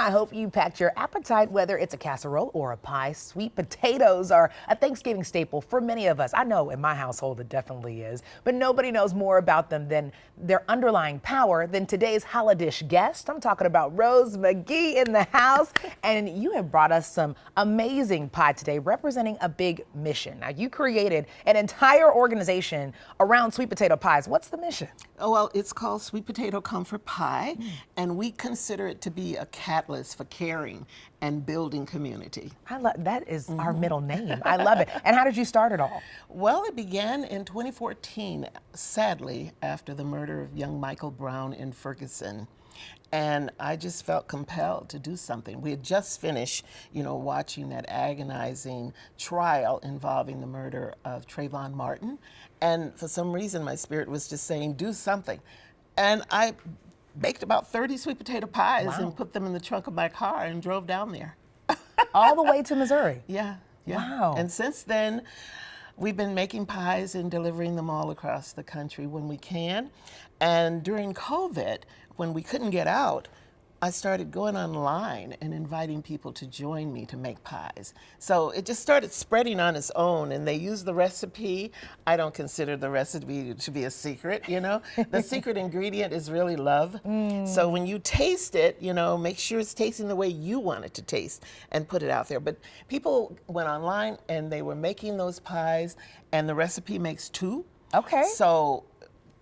I hope you packed your appetite, whether it's a casserole or a pie. Sweet potatoes are a Thanksgiving staple for many of us. I know in my household it definitely is, but nobody knows more about them than their underlying power than today's Holidish guest. I'm talking about Rose McGee in the house, and you have brought us some amazing pie today representing a big mission. Now, you created an entire organization around sweet potato pies. What's the mission? Oh, well, it's called Sweet Potato Comfort Pie, and we consider it to be a catalyst for caring and building community. I love that is our middle name. I love it. And how did you start it all? Well, it began in 2014, sadly, after the murder of young Michael Brown in Ferguson. And I just felt compelled to do something. We had just finished, watching that agonizing trial involving the murder of Trayvon Martin. And for some reason, my spirit was just saying, do something. And I baked about 30 sweet potato pies and put them in the trunk of my car and drove down there. All the way to Missouri? Yeah. Wow. And since then, we've been making pies and delivering them all across the country when we can. And during COVID, when we couldn't get out, I started going online and inviting people to join me to make pies. So it just started spreading on its own, and they use the recipe. I don't consider the recipe to be a secret, The secret ingredient is really love. So when you taste it, make sure it's tasting the way you want it to taste and put it out there. But people went online and they were making those pies, and the recipe makes 2. Okay. So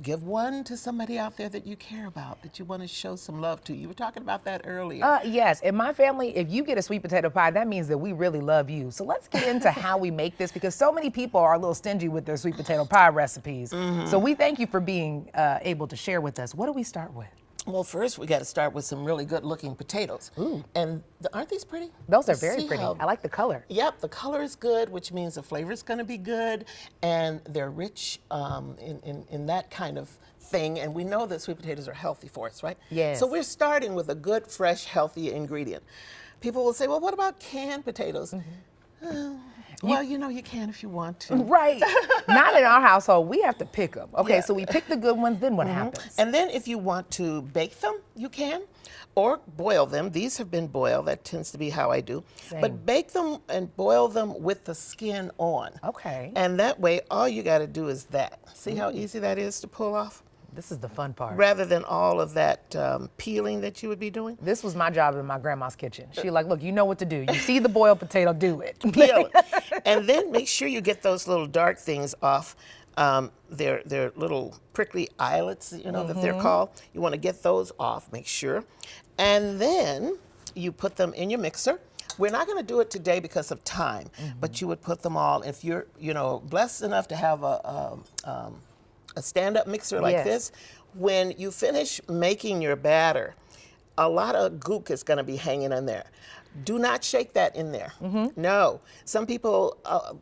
give one to somebody out there that you care about, that you want to show some love to. You were talking about that earlier. Yes. In my family, if you get a sweet potato pie, that means that we really love you. So let's get into how we make this, because so many people are a little stingy with their sweet potato pie recipes. So we thank you for being able to share with us. What do we start with? Well, first we got to start with some really good-looking potatoes. Ooh. And aren't these pretty? Those are very pretty. I like the color. Yep, the color is good, which means the flavor is going to be good, and they're rich in that kind of thing. And we know that sweet potatoes are healthy for us, right? Yes. So we're starting with a good, fresh, healthy ingredient. People will say, well, what about canned potatoes? Well, you can if you want to. Right. Not in our household. We have to pick them. Okay, so we pick the good ones, then what happens? And then if you want to bake them, you can, or boil them. These have been boiled. That tends to be how I do. Same. But bake them and boil them with the skin on. Okay. And that way, all you got to do is that. See how easy that is to pull off? This is the fun part. Rather than all of that peeling that you would be doing. This was my job in my grandma's kitchen. She like, look, you know what to do. You see the boiled potato, do it. Peel it. And then make sure you get those little dark things off. They're little prickly eyelets, that they're called. You want to get those off, make sure. And then you put them in your mixer. We're not going to do it today because of time, but you would put them all, if you're, blessed enough to have a stand-up mixer like this, when you finish making your batter, a lot of gook is going to be hanging in there. Do not shake that in there. No. Some people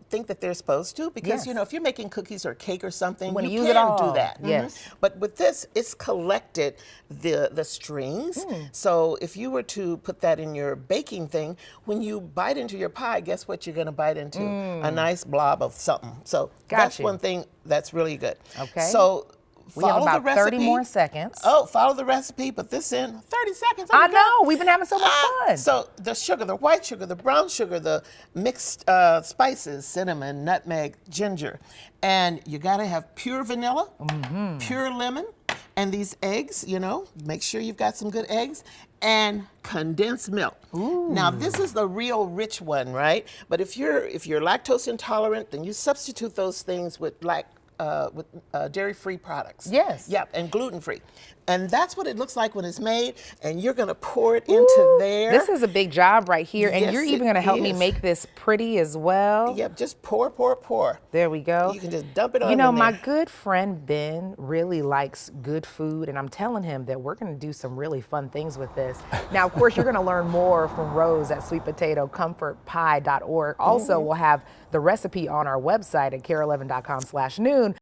think that they're supposed to because, if you're making cookies or cake or something, you use it all. can do that. Yes. But with this, it's collected the strings. So if you were to put that in your baking thing, when you bite into your pie, guess what you're going to bite into? A nice blob of something. So that's one thing that's really good. Okay. So we have follow about the recipe. 30 more seconds. Oh, follow the recipe, put this in 30 seconds. I know, we've been having so much fun. So the sugar, the white sugar, the brown sugar, the mixed spices, cinnamon, nutmeg, ginger. And you gotta have pure vanilla, pure lemon, and these eggs, make sure you've got some good eggs, and condensed milk. Ooh. Now this is the real rich one, right? But if you're lactose intolerant, then you substitute those things with dairy-free products. Yes. Yep, and gluten-free. And that's what it looks like when it's made, and you're gonna pour it into there. This is a big job right here, and Yes, you're even it gonna help me is. make this pretty as well. Yep, just pour, pour, pour. There we go. You can just dump it on in there. My good friend Ben really likes good food, and I'm telling him that we're gonna do some really fun things with this. Now, of course, you're gonna learn more from Rose at sweetpotatocomfortpie.org. Also, we'll have the recipe on our website at KARE11.com/noon.